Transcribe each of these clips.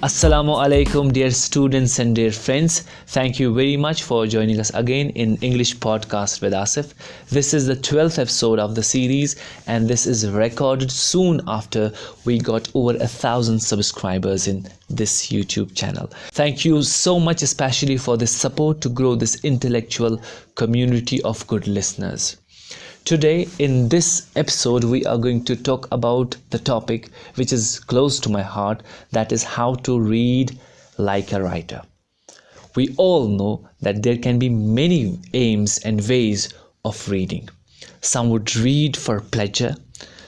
Assalamu alaikum, dear students and dear friends. Thank you very much for joining us again in English Podcast with Asif. This is the 12th episode of the series, and this is recorded soon after we got over 1,000 subscribers in this YouTube channel. Thank you so much, especially for the support to grow this intellectual community of good listeners. Today in this episode we are going to talk about the topic which is close to my heart, that is how to read like a writer. We all know that there can be many aims and ways of reading. Some would read for pleasure,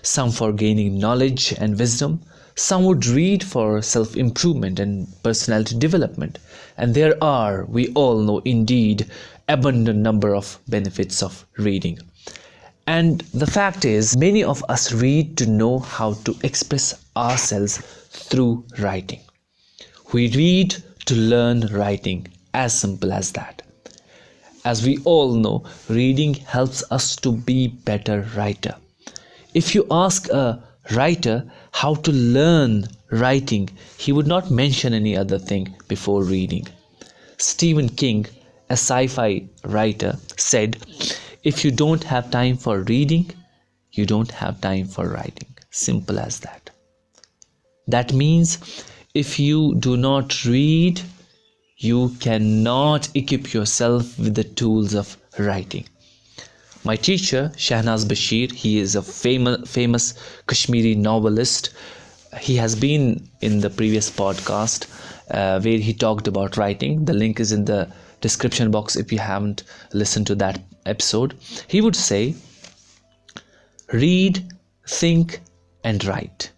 some for gaining knowledge and wisdom, some would read for self-improvement and personality development, and there are, we all know indeed, abundant number of benefits of reading. And the fact is, many of us read to know how to express ourselves through writing. We read to learn writing, as simple as that. As we all know, reading helps us to be better writer. If you ask a writer how to learn writing, he would not mention any other thing before reading. Stephen King, a sci-fi writer, said, "If you don't have time for reading, you don't have time for writing." Simple as that. That means if you do not read, you cannot equip yourself with the tools of writing. My teacher, Shahnaz Bashir, he is a famous Kashmiri novelist. He has been in the previous podcast where he talked about writing. The link is in the description box if you haven't listened to that episode. He would say, read, think and write.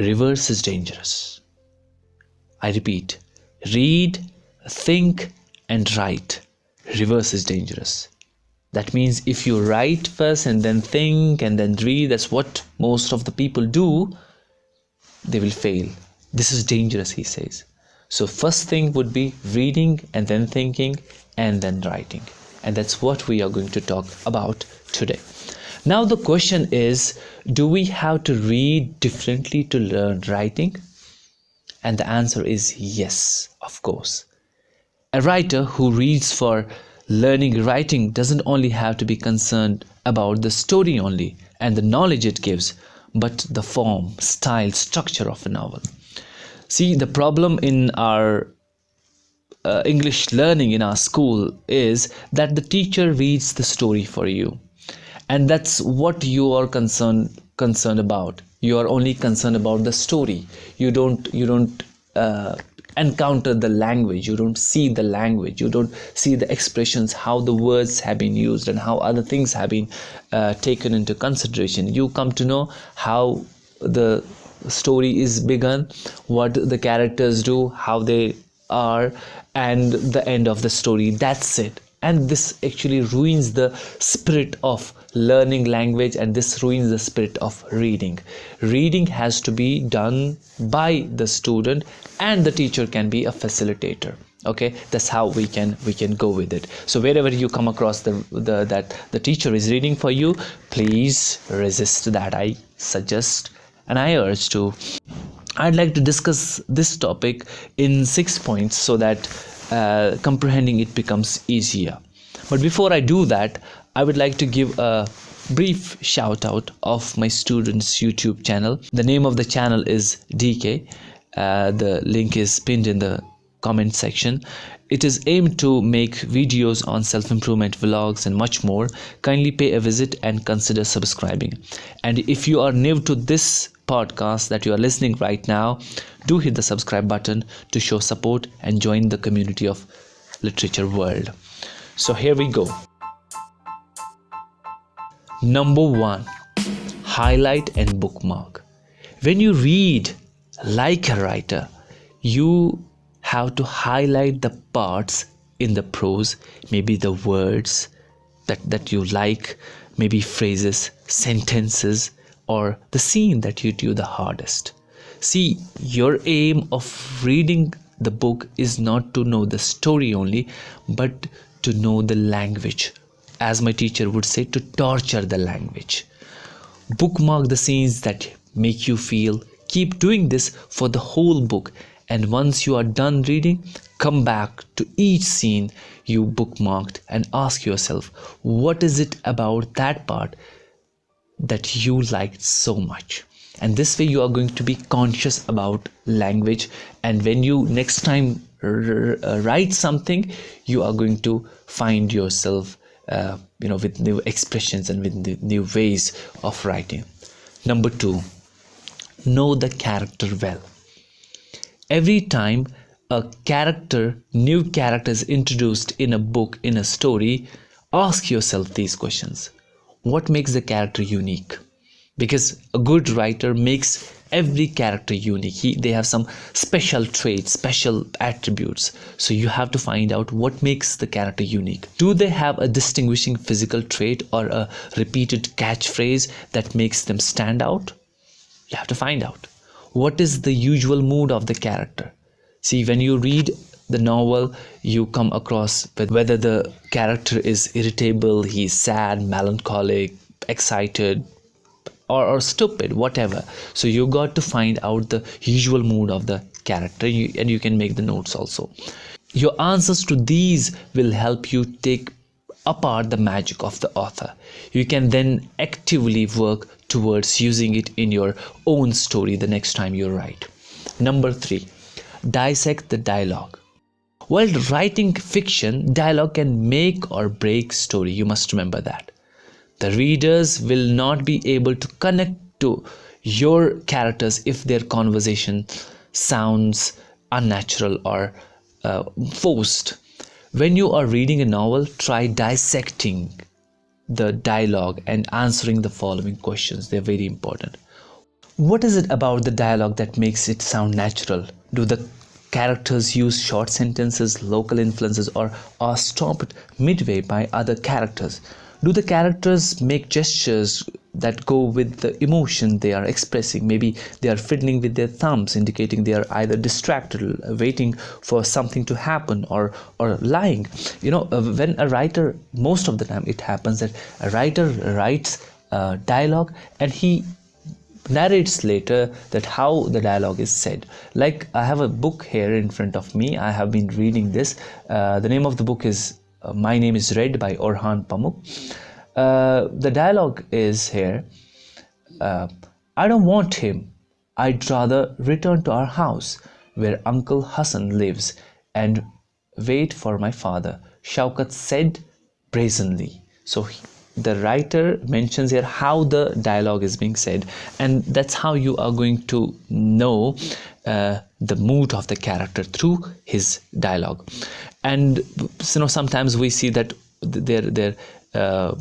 Reverse is dangerous. I repeat, read, think and write. Reverse is dangerous. That means if you write first and then think and then read, that's what most of the people do, they will fail. This is dangerous, he says. So first thing would be reading and then thinking and then writing. And that's what we are going to talk about today. Now the question is, do we have to read differently to learn writing? And the answer is yes, of course. A writer who reads for learning writing doesn't only have to be concerned about the story only and the knowledge it gives, but the form, style, structure of a novel. See, the problem in our English learning in our school is that the teacher reads the story for you, and that's what you are concerned about. You are only concerned about the story. You don't encounter the language. You don't see the language. You don't see the expressions, how the words have been used and how other things have been taken into consideration. You come to know how the story is begun, what the characters do, how they are, and the end of the story. That's it. And this actually ruins the spirit of learning language, and this ruins the spirit of reading. Reading has to be done by the student, and the teacher can be a facilitator. Okay, that's how we can go with it. So wherever you come across that the teacher is reading for you, please resist that. I suggest and I urge to. I'd like to discuss this topic in 6 points so that comprehending it becomes easier. But before I do that, I would like to give a brief shout out of my students' YouTube channel. The name of the channel is DK. The link is pinned in the comment section. It is aimed to make videos on self-improvement, vlogs and much more. Kindly pay a visit and consider subscribing. And if you are new to this podcast that you are listening right now, do hit the subscribe button to show support and join the community of literature world. So here we go. Number 1, highlight and bookmark. When you read like a writer, you have to highlight the parts in the prose, maybe the words that you like, maybe phrases, sentences, or the scene that hit you the hardest. See, your aim of reading the book is not to know the story only, but to know the language. As my teacher would say, to torture the language. Bookmark the scenes that make you feel. Keep doing this for the whole book, And once you are done reading, come back to each scene you bookmarked and ask yourself, what is it about that part that you liked so much? And this way you are going to be conscious about language, and when you next time write something, you are going to find yourself with new expressions and with new ways of writing. Number 2, know the character well. Every time a new character is introduced in a book, in a story, ask yourself these questions. What makes the character unique? Because a good writer makes every character unique. They have some special traits, special attributes. So you have to find out what makes the character unique. Do they have a distinguishing physical trait or a repeated catchphrase that makes them stand out? You have to find out. What is the usual mood of the character? See, when you read the novel, you come across with whether the character is irritable, he's sad, melancholic, excited, or stupid, whatever. So you got to find out the usual mood of the character, and you can make the notes also. Your answers to these will help you take apart the magic of the author. You can then actively work towards using it in your own story the next time you write. Number 3, dissect the dialogue. While writing fiction, dialogue can make or break story. You must remember that. The readers will not be able to connect to your characters if their conversation sounds unnatural or forced. When you are reading a novel, try dissecting the dialogue and answering the following questions. They're very important. What is it about the dialogue that makes it sound natural? Do the characters use short sentences, local influences, or are stopped midway by other characters? Do the characters make gestures that go with the emotion they are expressing? Maybe they are fiddling with their thumbs, indicating they are either distracted, waiting for something to happen, or lying. When a writer, most of the time it happens that a writer writes dialogue and he narrates later that how the dialogue is said. Like, I have a book here in front of me. I have been reading this. The name of the book is My Name is Red by Orhan Pamuk. The dialogue is here. I don't want him. I'd rather return to our house where Uncle Hassan lives and wait for my father, Shaukat said brazenly. So the writer mentions here how the dialogue is being said, and that's how you are going to know the mood of the character through his dialogue. And sometimes we see that their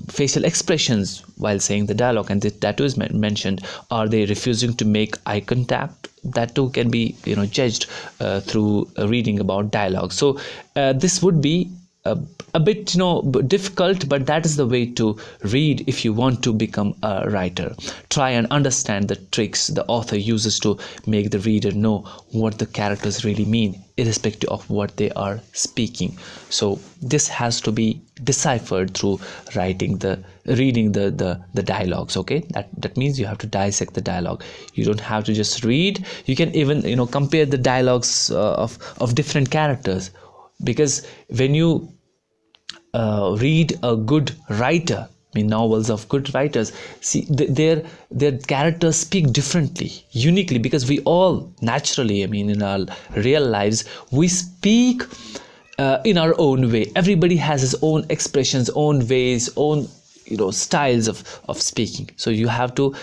facial expressions while saying the dialogue, and that too is mentioned. Are they refusing to make eye contact? That too can be judged through reading about dialogue. So this would be a bit difficult, but that is the way to read if you want to become a writer. Try and understand the tricks the author uses to make the reader know what the characters really mean, irrespective of what they are speaking. So this has to be deciphered through reading the dialogues. Okay, that means you have to dissect the dialogue. You don't have to just read. You can even compare the dialogues of different characters, because when you read a good writer, novels of good writers, see their characters speak differently, uniquely, because we all naturally, in our real lives, we speak in our own way. Everybody has his own expressions, own ways, own styles of speaking. So you have to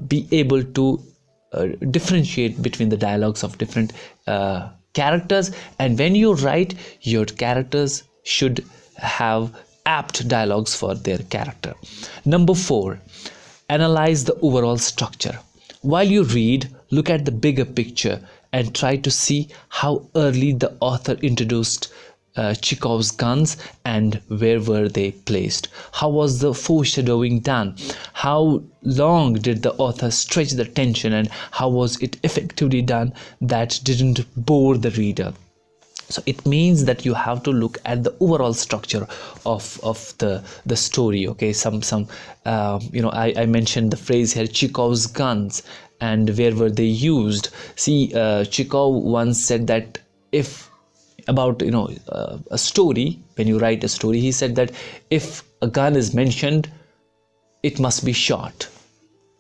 be able to differentiate between the dialogues of different characters, and when you write, your characters should have apt dialogues for their character. Number 4, analyze the overall structure. While you read, look at the bigger picture and try to see how early the author introduced Chekhov's guns and where were they placed. How was the foreshadowing done? How long did the author stretch the tension, and how was it effectively done that didn't bore the reader? So it means that you have to look at the overall structure of the story. Okay, I mentioned the phrase here, Chekhov's guns, and where were they used. See, Chekhov once said that if about a story, when you write a story, he said that if a gun is mentioned, it must be shot.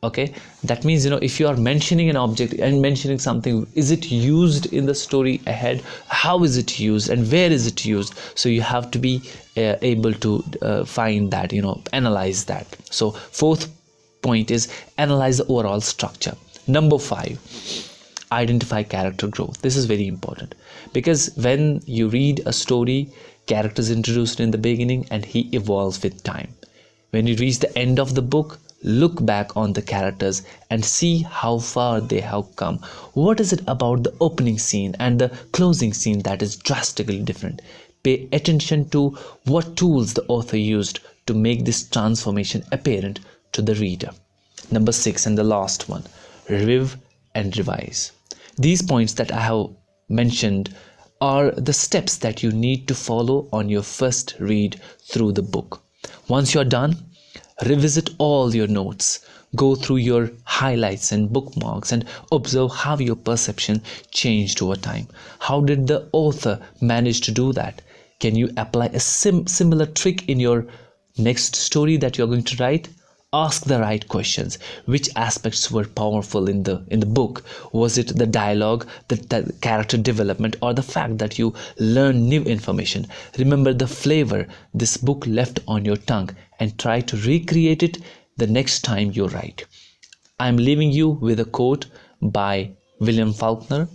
Okay, that means if you are mentioning an object and mentioning something, is it used in the story ahead, how is it used, and where is it used? So you have to be able to find that, analyze that. So fourth point is analyze the overall structure. Number 5, identify character growth. This is very important, because when you read a story, character is introduced in the beginning and he evolves with time. When you reach the end of the book, look back on the characters and see how far they have come. What is it about the opening scene and the closing scene that is drastically different? Pay attention to what tools the author used to make this transformation apparent to the reader. Number 6, and the last one, review and revise. These points that I have mentioned are the steps that you need to follow on your first read through the book. Once you're done, revisit all your notes, go through your highlights and bookmarks, and observe how your perception changed over time. How did the author manage to do that? Can you apply a similar trick in your next story that you're going to write? Ask the right questions. Which aspects were powerful in the book? Was it the dialogue, the character development, or the fact that you learn new information? Remember the flavor this book left on your tongue and try to recreate it the next time you write. I'm leaving you with a quote by William Faulkner.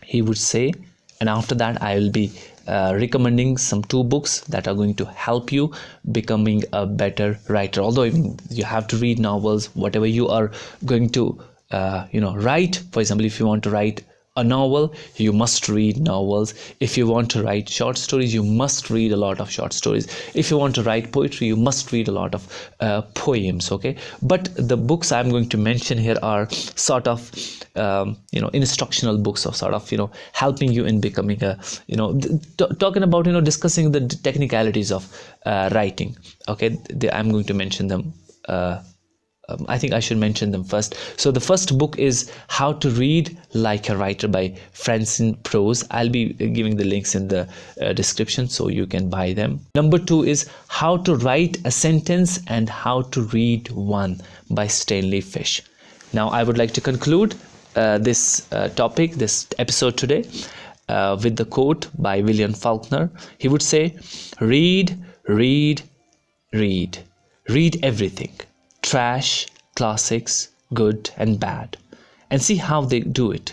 He would say, and after that I will be recommending some 2 books that are going to help you becoming a better writer. Although you have to read novels, whatever you are going to write. For example, if you want to write a novel, you must read novels. If you want to write short stories, you must read a lot of short stories. If you want to write poetry, you must read a lot of poems. Okay, but the books I'm going to mention here are sort of instructional books, or sort of helping you in becoming a talking about discussing the technicalities of writing. Okay, I'm going to mention them. I think I should mention them first. So the first book is How to Read Like a Writer by Francine Prose. I'll be giving the links in the description so you can buy them. Number 2 is How to Write a Sentence and How to Read One by Stanley Fish. Now I would like to conclude this topic, this episode today, with the quote by William Faulkner. He would say, read, read, read. Read everything. Trash, classics, good and bad, and see how they do it.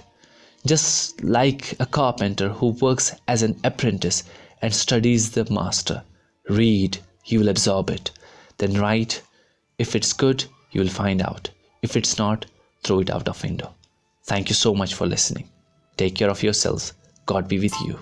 Just like a carpenter who works as an apprentice and studies the master. Read, you will absorb it. Then write. If it's good, you will find out. If it's not, throw it out of window. Thank you so much for listening. Take care of yourselves. God be with you.